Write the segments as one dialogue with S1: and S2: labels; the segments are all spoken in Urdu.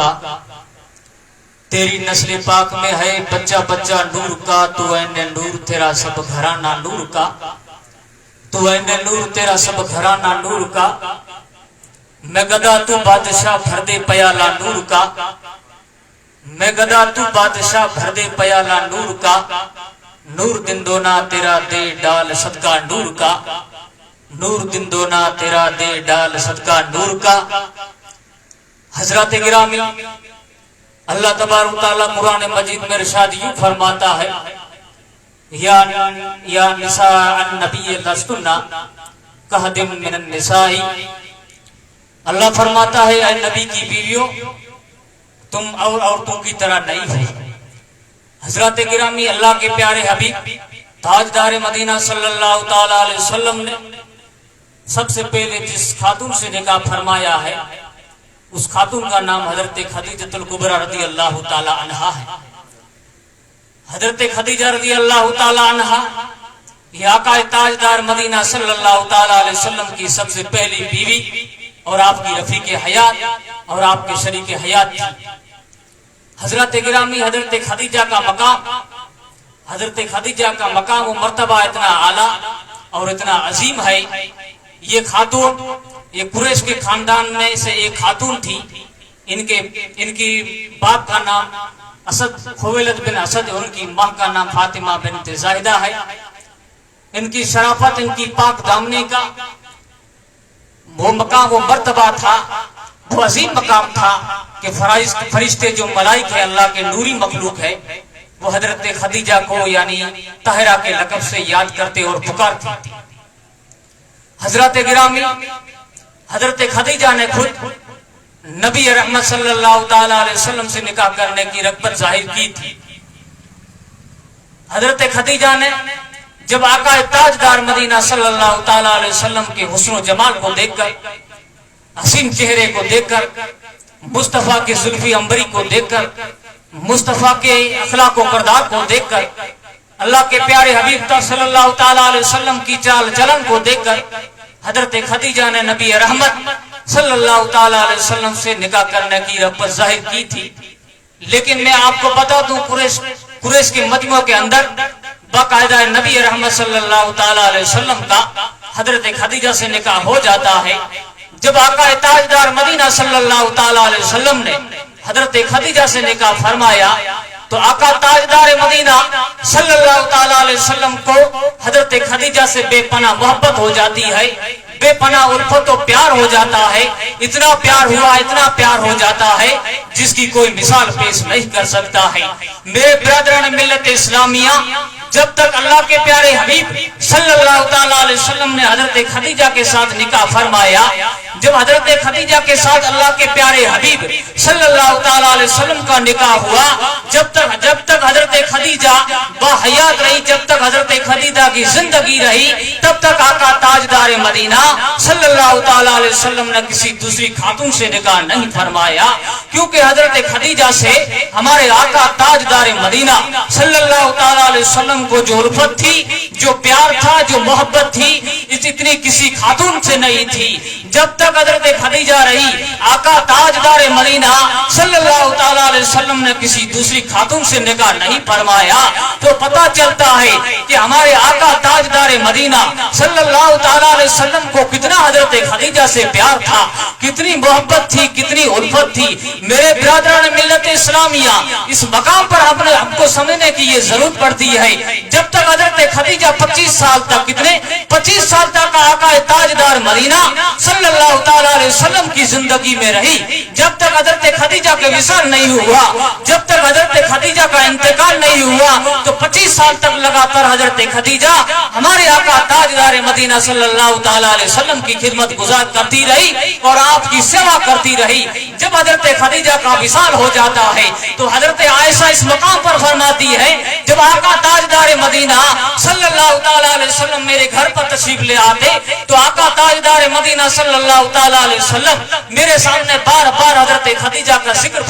S1: کا، تیری نسل پاک میں ہے بچہ بچہ نور کا، تو عین نور تیرا سب گھرانہ نور کا، تو عین نور تیرا سب گھرانہ نور کا، میں گدا تو بادشاہ بھر دے پیالہ نور کا، میں گدا تو بادشاہ بھر دے پیالہ نور کا، نور دن دونا تیرا دے ڈال صدقہ نور کا، نور دن دونا تیرا دے ڈال صدقہ نور کا۔ حضرات گرامی، اللہ تبارک و تعالیٰ قرآن مجید میں ارشاد یوں فرماتا ہے، یا نساء النبی لستن کاحد من النساء، اللہ فرماتا ہے اے نبی کی بیویوں تم اور عورتوں کی طرح نہیں ہو۔ حضرات گرامی، اللہ کے پیارے حبیب تاجدار مدینہ صلی اللہ تعالی علیہ وسلم نے سب سے پہلے جس خاتون سے نکاح فرمایا ہے اس خاتون کا نام حضرت خدیجہ الکبریٰ رضی اللہ تعالی عنہا ہے۔ حضرت خدیجہ رضی اللہ تعالی عنہا یہ آقا تاجدار مدینہ صلی اللہ تعالی علیہ وسلم کی سب سے پہلی بیوی اور آپ کی رفیق حیات اور آپ کے شریک حیات تھی۔ حضرت گرامی، حضرت خدیجہ کا مقام و مرتبہ اتنا اعلیٰ اور اتنا عظیم ہے۔ یہ خاتون یہ قریش کے خاندان میں سے ایک خاتون تھی۔ ان کی باپ کا نام اسد خویلد بن اسد، ان کی ماں کا نام فاطمہ بنت زاہدہ ہے۔ ان کی شرافت، ان کی پاک دامنی کا وہ مقام و مرتبہ تھا، وہ عظیم مقام تھا کہ فرشتے جو ملائک ہے، اللہ کے نوری مخلوق ہے، وہ حضرت خدیجہ کو یعنی طاہرہ کے لقب سے یاد کرتے اور پکارتے۔ حضرت گرامی، حضرت خدیجہ نے خود نبی رحمت صلی اللہ تعالی علیہ وسلم سے نکاح کرنے کی رغبت ظاہر کی تھی۔ حضرت خدیجہ نے جب آقا تاجدار مدینہ صلی اللہ تعالی علیہ وسلم کے حسن و جمال کو دیکھ کر، حسین چہرے کو دیکھ کر، مصطفیٰ کے زلفی عنبری کو دیکھ کر، مصطفیٰ کے اخلاق و کردار کو دیکھ کر، اللہ کے پیارے حبیب صلی اللہ تعالی علیہ وسلم کی چال چلن کو دیکھ کر حضرت خدیجہ نے نبی رحمت صلی اللہ تعالی علیہ وسلم سے نکاح کرنے کی رغبت ظاہر کی تھی۔ لیکن میں آپ کو بتا دوں، قریش کے مجموعے کے اندر باقاعدہ نبی رحمت صلی اللہ تعالی علیہ وسلم کا حضرت خدیجہ سے نکاح ہو جاتا ہے۔ جب آقا تاجدار مدینہ صلی اللہ تعالی علیہ وسلم نے حضرت خدیجہ سے نکاح فرمایا تو آقا تاجدار مدینہ صلی اللہ تعالی علیہ وسلم کو حضرت خدیجہ سے بے پناہ محبت ہو جاتی ہے، بے پناہ الفت و پیار ہو جاتا ہے۔ اتنا پیار ہو جاتا ہے جس کی کوئی مثال پیش نہیں کر سکتا ہے۔ میرے برادران ملت اسلامیہ، جب تک اللہ کے پیارے حبیب صلی اللہ تعالی علیہ وسلم نے حضرت خدیجہ کے ساتھ نکاح فرمایا، جب حضرت خدیجہ کے ساتھ اللہ کے پیارے حبیب صلی اللہ تعالی علیہ وسلم کا نکاح ہوا، جب تک حضرت خدیجہ باحیات رہی، جب تک حضرت خدیجہ کی زندگی رہی، تب تک آقا تاجدار مدینہ صلی اللہ تعالی علیہ وسلم نے کسی دوسری خاتون سے نکاح نہیں فرمایا، کیونکہ حضرت خدیجہ سے ہمارے آقا تاجدار مدینہ صلی اللہ تعالی علیہ وسلم کو جو الفت تھی، جو پیار تھا، جو محبت تھی، اتنی کسی خاتون سے نہیں تھی۔ جب تک حضرت خدیجہ رہی، آقا تاجدار مدینہ صلی اللہ تعالی علیہ وسلم نے کسی دوسری خاتون سے نکاح نہیں فرمایا۔ تو پتہ چلتا ہے کہ ہمارے آقا تاجدار مدینہ صلی اللہ تعالی علیہ وسلم کو کتنا حضرت خدیجہ سے پیار تھا، کتنی محبت تھی، کتنی الفت تھی۔ میرے برادران ملت اسلامیہ، اس مقام پر ہم کو سمجھنے کی یہ ضرورت پڑتی ہے، جب تک حضرت خدیجہ 25 سال تک آقا تاجدار مدینہ صلی اللہ تعالی علیہ وسلم کی زندگی میں رہی، جب تک حضرت خدیجہ کا وصال نہیں ہوا، جب تک حضرت خدیجہ کا انتقال نہیں ہوا، تو 25 سال تک لگاتار حضرت خدیجہ ہمارے آقا تاجدار مدینہ صلی اللہ تعالی علیہ وسلم کی خدمت گزار کرتی رہی اور آپ کی سیوا کرتی رہی۔ جب حضرت خدیجہ کا وصال ہو جاتا ہے تو حضرت عائشہ اس مقام پر فرماتی ہے، جب آقا تاجدار مدینہ صلی اللہ تعالی علیہ وسلم میرے گھر پر تشریف لے آتے تو آقا تاجدار مدینہ صلی اللہ تعالی علیہ وسلم میرے سامنے بار بار حضرت خدیجہ کا ذکر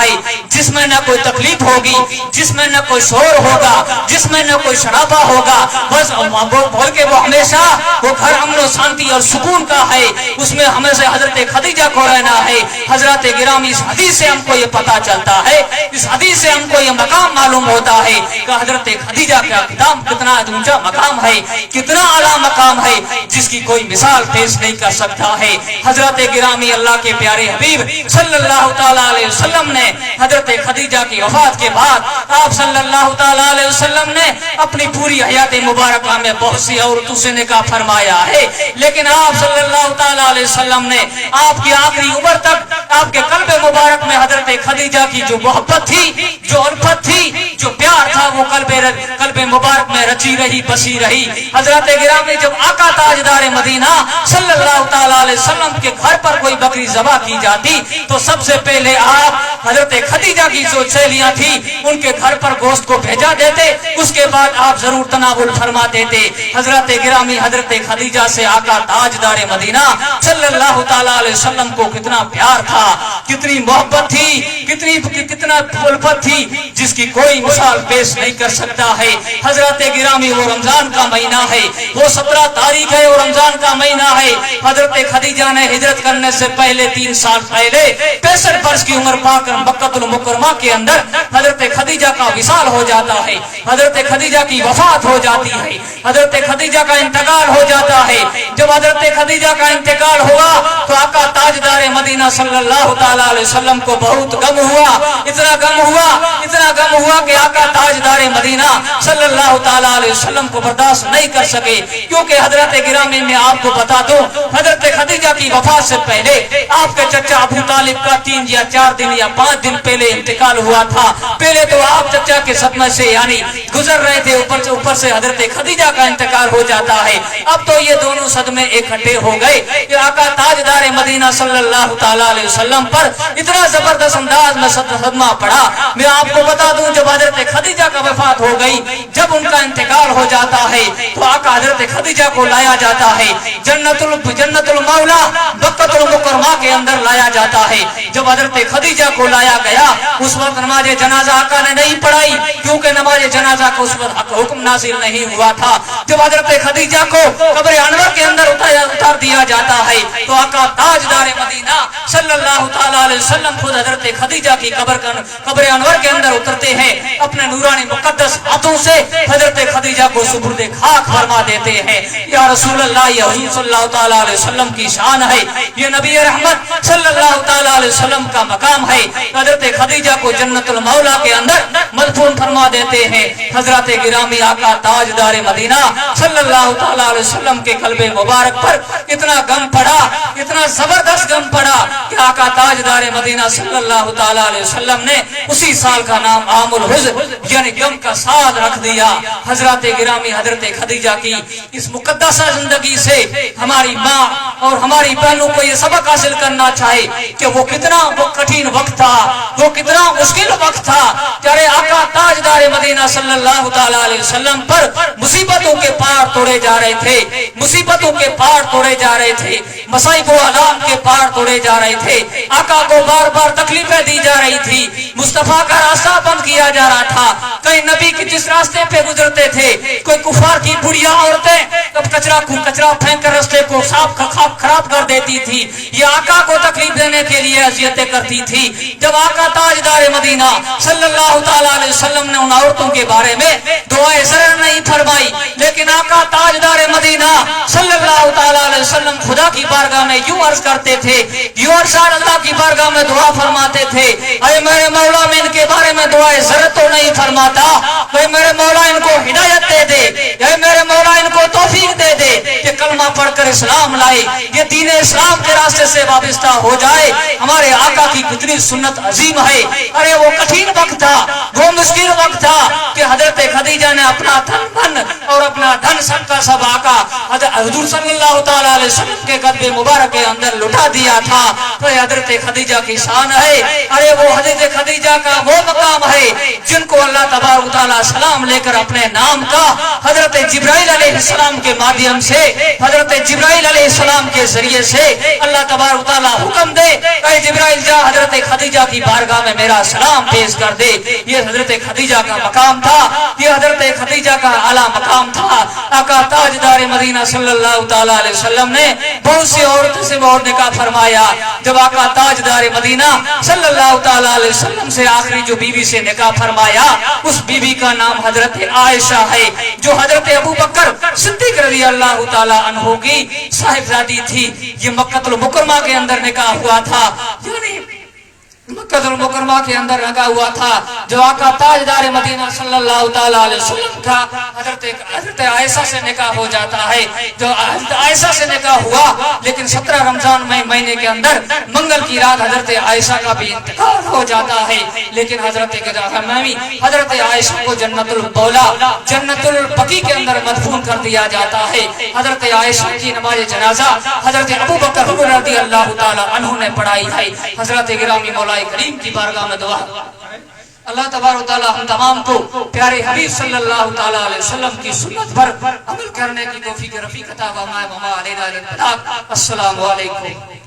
S1: ہے جس میں نہ کوئی تکلیف ہوگی, جس میں نہ کوئی شور ہوگا, جس میں نہ کوئی شرابہ ہوگا, بس بول کے وہ ہمیشہ وہ گھر امن و شانتی اور سکون کا ہے, اس میں ہمیں سے حضرت خدیجہ کو رہنا ہے. حضرت گرامی اس حدیث سے ہم کو یہ پتا چلتا ہے, اس حدیث سے ہم کو یہ مقام معلوم ہوتا ہے کہ حضرت خدیجہ کا خطاب کتنا اونچا مقام ہے, کتنا اعلیٰ مقام ہے جس کی کوئی مثال پیش نہیں کر سکتا ہے. حضرت گرامی اللہ کے پیارے حبیب صلی اللہ تعالی علیہ وسلم نے حضرت خدیجہ کی وفات کے بعد آپ صلی اللہ تعالی علیہ وسلم نے اپنی پوری حیات مبارکہ میں بہت سی عورتوں سے نکاح فرمایا ہے, لیکن آپ صلی اللہ تعالی علیہ وسلم نے آپ کی آخری عمر تک آپ کے قلب مبارک میں حضرت خدیجہ کی جو محبت تھی, جو الفت تھی, جو پیار تھا, وہ قلب مبارک میں رچی رہی, بسی رہی. حضرت گرامی جب آقا تاجدار مدینہ صلی اللہ تعالی علیہ وسلم کے گھر پر کوئی بکری ذبح کی جاتی تو سب سے پہلے آپ حضرت خدیجہ کی جو سہیلیاں تھی ان کے گھر پر گوشت کو بھیجا دیتے, اس کے بعد آپ ضرور تناول فرما دیتے. حضرت گرامی حضرت خدیجہ سے آقا تاجدار مدینہ صلی اللہ تعالی علیہ وسلم کو کتنا پیار تھا, کتنی محبت تھی, کتنا الفت تھی جس کی کوئی مثال پیش نہیں کر سکتا ہے. حضرت گرامی وہ رمضان کا مہینہ ہے, وہ 17 تاریخ ہے, وہ رمضان کا مہینہ ہے. حضرت خدیجہ نے ہجرت کرنے سے پہلے 3 سال پہلے 65 برس کی عمر پا کر مکہ المکرمہ کے اندر حضرت خدیجہ کا وصال ہو جاتا ہے, حضرت خدیجہ کی وفات ہو جاتی ہے, حضرت خدیجہ کا انتقال ہو جاتا ہے. جب حضرت خدیجہ کا انتقال ہوا تو آقا تاجدار مدینہ صلی اللہ تعالی علیہ وسلم کو بہت غم ہوا, اتنا غم ہوا کہ آقا تاجدار مدینہ صلی اللہ تعالی علیہ وسلم کو برداشت نہیں کر سکے. کیونکہ حضرت گرامی میں آپ کو بتا دوں, حضرت خدیجہ کی وفات سے پہلے آپ کے چچا ابو طالب کا 3 یا 4 دن یا 5 دن پہلے انتقال ہوا تھا. پہلے تو آپ چچا کے صدمے سے یعنی گزر رہے تھے, اوپر سے حضرت خدیجہ کا انتقال ہو جاتا ہے. اب تو یہ دونوں صدمے اکٹھے ہو گئے کہ آقا تاجدار مدینہ صلی اللہ تعالی علیہ وسلم پر اتنا زبردست انداز میں صدمہ پڑا. میں آپ کو بتا دوں جب حضرت خدیجہ کا وفات ہو گئی, جب ان کا انتقال ہو جاتا ہے تو آقا حضرت خدیجہ کو لایا جاتا ہے جنت المولا مکہ المکرمہ کے اندر لایا جاتا ہے. جب حضرت خدیجہ کو لایا گیا اس وقت نماز جنازہ آقا نے نہیں پڑھائی, کیونکہ نماز جنازہ کو اس وقت حکم نازل نہیں ہوا تھا. جب حضرت خدیجہ کو قبر انور کے اندر اتار دیا جاتا ہے تو آقا تاجدار مدینہ صلی اللہ تعالی علیہ وسلم خود حضرت خدیجہ کی قبر انور کے اندر اترتے ہیں, اپنے نورانی مقدس ہاتھوں سے حضرت خدیجہ کو سپرد خاک فرما دیتے ہیں. یا رسول اللہ, یہ حضور صلی اللہ تعالی علیہ وسلم کی شان ہے, یہ نبی رحمت صلی اللہ تعالی علیہ وسلم کا مقام ہے. حضرت خدیجہ کو جنت المولا کے اندر مدفون فرما دیتے ہیں. حضرت گرامی آقا تاجدار مدینہ صلی اللہ تعالی علیہ وسلم کے قلب مبارک پر اتنا غم پڑا, اتنا زبردست غم پڑا کہ آقا تاجدار مدینہ صلی اللہ تعالی علیہ وسلم نے اسی سال کا نام عام الحزن یعنی غم کا سال رکھ دیا. حضرت گرامی حضرت خدیجہ کی اس مقدسہ زندگی سے ہماری ماں اور ہماری بہنوں کو یہ سبق حاصل کرنا چاہے کہ وہ کتنا کٹھن وقت تھا, وہ کتنا مشکل وقت تھا. پیارے آقا تاجدار مدینہ صلی اللہ تعالی علیہ وسلم پر مصیبتوں کے پار توڑے جا رہے تھے, مصیبتوں کے پار توڑے جا رہے تھے, مصائب و آلام کے پار توڑے جا رہے تھے. آقا کو بار بار تکلیفیں دی جا رہی تھی, مصطفیٰ کا راستہ بند کیا جا رہا تھا. کئی نبی کی جس راستے پہ گزرتے تھے کوئی کفار کی بڑھیا عورتیں کچرا پھینک کر راستے کو صاف خراب کر دیتی تھی, یہ آقا کو تکلیف دینے کے لیے اذیتیں کرتی تھی. جب آقا تاجدار مدینہ صلی اللہ تعالی علیہ وسلم نے ان عورتوں کے بارے میں دعائے زر نہیں فرمائی, لیکن آقا تاجدار مدینہ صلی اللہ تعالی علیہ وسلم خدا کی بارگاہ میں یوں عرض کرتے تھے, یوں ارشاد اللہ کی بارگاہ میں دعا فرماتے تھے, اے میرے مولا میں ان کے بارے میں دعائے زر تو نہیں فرماتا, اے میرے مولا ان کو ہدایت دے دے, اے میرے مولا ان کو توفیق دے دے کہ کلمہ پڑھ کر اسلام لائے, یہ دین اسلام کے راستے سے وابستہ ہو جائے. ہمارے آقا کی کتنی سنت عظیم ہے. ارے وہ کٹھن وقت تھا, وہ مشکل وقت تھا کہ حضرت خدیجہ نے اپنا تن من اور اپنا دھن سب کا سب آقا حضور صلی اللہ تعالی علیہ وسلم کے قدم مبارک کے اندر لٹا دیا تھا. تو حضرت خدیجہ کی شان ہے. ارے وہ حضرت خدیجہ کا وہ مقام ہے جن کو اللہ تبارک و تعالی سلام لے کر اپنے نام کا حضرت جبرائیل علیہ السلام کے مادھیم سے حضرت جبرائیل علیہ السلام کے ذریعے سے اللہ تبارک تعالیٰ حکم دے اے جبرائیل جا حضرت خدیجہ کی بارگاہ میں میرا سلام پیش کر دے. یہ حضرت خدیجہ کا مقام تھا, یہ حضرت خدیجہ کا اعلیٰ مقام تھا. آقا تاجدار مدینہ صلی اللہ تعالیٰ علیہ وسلم نے بہت سی عورتوں سے اور نکاح فرمایا. جب آقا تاجدار مدینہ صلی اللہ تعالیٰ علیہ وسلم سے آخری جو بیوی سے نکاح فرمایا اس بیوی کا نام حضرت عائشہ ہے, جو حضرت ابو بکر صدیق رضی اللہ تعالیٰ عنہ کی صاحبزادی تھی. یہ مکہ المکرمہ کے اندر نکاح ہوا تھا, یعنی مکہ المکرمہ کے اندر لگا ہوا تھا. جو آقا تاجدار مدینہ صلی اللہ تعالیٰ علیہ وسلم کا حضرت عائشہ سے نکاح ہو جاتا ہے. جو حضرت عائشہ سے نکاح ہوا لیکن 17 رمضان مہینے کے اندر منگل کی رات حضرت عائشہ کا بھی انتقال ہو جاتا ہے. لیکن حضرت عائشہ کو جنت البولا جنت البقیع کے اندر مدفون کر دیا جاتا ہے. حضرت عائشہ کی نماز جنازہ حضرت ابو بکر رضی اللہ تعالیٰ عنہ نے پڑھائی ہے. حضرت گرامی مولا کریم کی بارگاہ میں دعا اللہ تبارک و تعالی ہم تمام کو پیارے حبیب صلی اللہ تعالی علیہ وسلم کی سنت پر عمل کرنے کی توفیق رفیق عطا فرمائے. السلام علیکم.